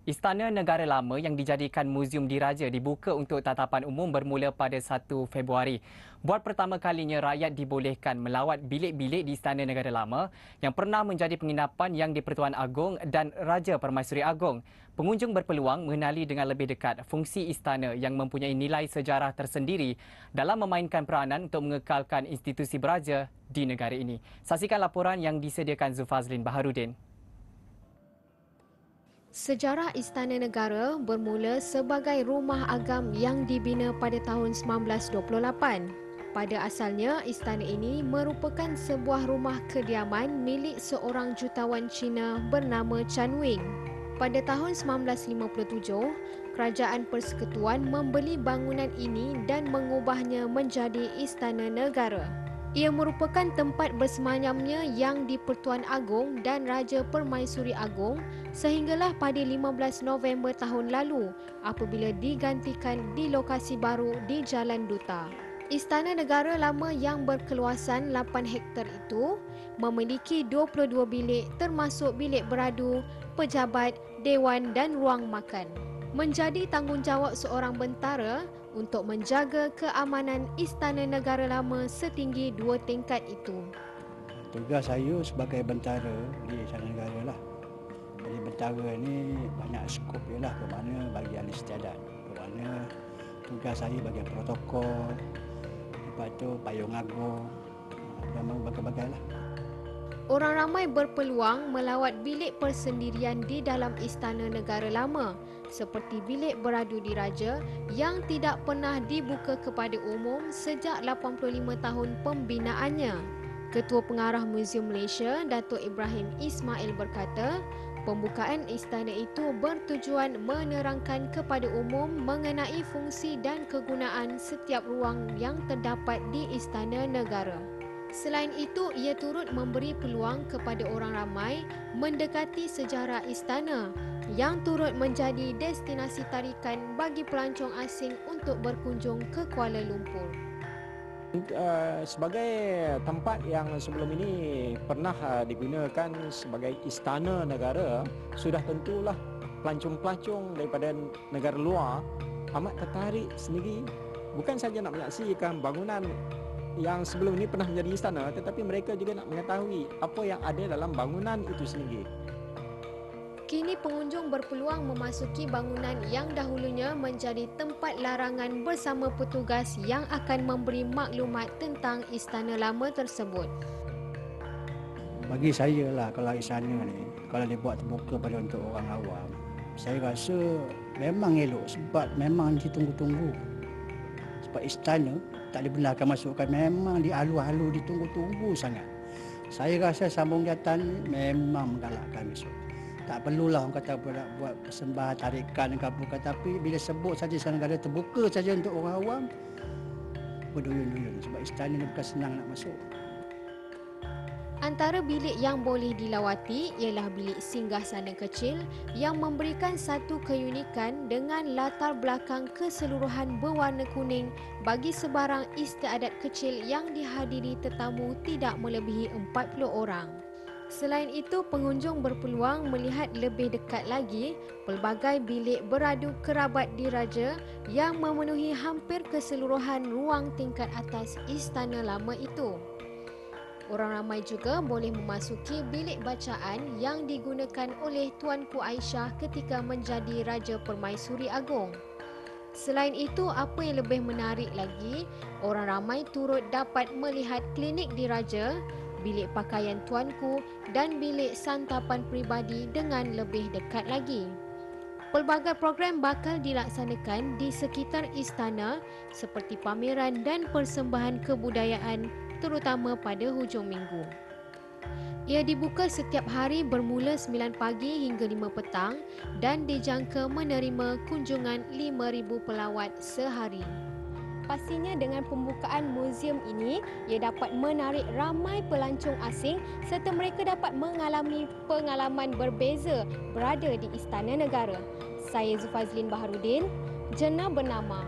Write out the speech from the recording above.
Istana Negara Lama yang dijadikan Muzium Diraja dibuka untuk tatapan umum bermula pada 1 Februari. Buat pertama kalinya, rakyat dibolehkan melawat bilik-bilik di Istana Negara Lama yang pernah menjadi penginapan Yang di-Pertuan Agong dan Raja Permaisuri Agong. Pengunjung berpeluang mengenali dengan lebih dekat fungsi istana yang mempunyai nilai sejarah tersendiri dalam memainkan peranan untuk mengekalkan institusi beraja di negara ini. Saksikan laporan yang disediakan Zulfazlin Baharudin. Sejarah Istana Negara bermula sebagai rumah agam yang dibina pada tahun 1928. Pada asalnya, istana ini merupakan sebuah rumah kediaman milik seorang jutawan Cina bernama Chan Wing. Pada tahun 1957, Kerajaan Persekutuan membeli bangunan ini dan mengubahnya menjadi Istana Negara. Ia merupakan tempat bersemayamnya Yang di-Pertuan Agong dan Raja Permaisuri Agong sehinggalah pada 15 November tahun lalu apabila digantikan di lokasi baru di Jalan Duta. Istana Negara Lama yang berkeluasan 8 hektar itu memiliki 22 bilik termasuk bilik beradu, pejabat, dewan dan ruang makan. Menjadi tanggungjawab seorang bentara untuk menjaga keamanan Istana Negara Lama setinggi 2 tingkat itu. Tugas saya sebagai bentara di Istana Negara lah. Jadi bentara ni banyak skop dia lah, ke mana bahagian istiadat, ke mana tugas saya bagian protokol, lepas tu payung agung, dan berbagai-bagai lah. Orang ramai berpeluang melawat bilik persendirian di dalam Istana Negara Lama seperti bilik beradu diraja yang tidak pernah dibuka kepada umum sejak 85 tahun pembinaannya. Ketua Pengarah Muzium Malaysia, Datuk Ibrahim Ismail berkata, pembukaan istana itu bertujuan menerangkan kepada umum mengenai fungsi dan kegunaan setiap ruang yang terdapat di Istana Negara. Selain itu, ia turut memberi peluang kepada orang ramai mendekati sejarah istana yang turut menjadi destinasi tarikan bagi pelancong asing untuk berkunjung ke Kuala Lumpur. Sebagai tempat yang sebelum ini pernah digunakan sebagai istana negara, sudah tentulah pelancong-pelancong daripada negara luar amat tertarik sendiri, bukan saja nak menyaksikan bangunan yang sebelum ini pernah menjadi istana, tetapi mereka juga nak mengetahui apa yang ada dalam bangunan itu sendiri. Kini pengunjung berpeluang memasuki bangunan yang dahulunya menjadi tempat larangan bersama petugas yang akan memberi maklumat tentang istana lama tersebut. Bagi saya lah, kalau istana ni, kalau dibuat terbuka pada untuk orang awam, saya rasa memang elok sebab memang ditunggu-tunggu. Sebab istana tak dibenarkan masukkan, memang dialu-alu, ditunggu-tunggu sangat. Saya rasa sambung jatan memang menggalakkan besok. Tak perlulah orang kata buat persembahan tarikan ke apa, tapi bila sebut saja Istana Negara terbuka saja untuk orang awam, berduyun-duyun sebab istana ni bukan senang nak masuk. Antara bilik yang boleh dilawati ialah bilik singgahsana kecil yang memberikan satu keunikan dengan latar belakang keseluruhan berwarna kuning bagi sebarang istiadat kecil yang dihadiri tetamu tidak melebihi 40 orang. Selain itu, pengunjung berpeluang melihat lebih dekat lagi pelbagai bilik beradu kerabat diraja yang memenuhi hampir keseluruhan ruang tingkat atas Istana Lama itu. Orang ramai juga boleh memasuki bilik bacaan yang digunakan oleh Tuanku Aisyah ketika menjadi Raja Permaisuri Agong. Selain itu, apa yang lebih menarik lagi, orang ramai turut dapat melihat klinik diraja, bilik pakaian tuanku dan bilik santapan peribadi dengan lebih dekat lagi. Pelbagai program bakal dilaksanakan di sekitar istana seperti pameran dan persembahan kebudayaan terutama pada hujung minggu. Ia dibuka setiap hari bermula 9 pagi hingga 5 petang dan dijangka menerima kunjungan 5,000 pelawat sehari. Pastinya dengan pembukaan muzium ini, ia dapat menarik ramai pelancong asing serta mereka dapat mengalami pengalaman berbeza berada di Istana Negara. Saya Zulfazlin Baharudin, Jurnal Bernama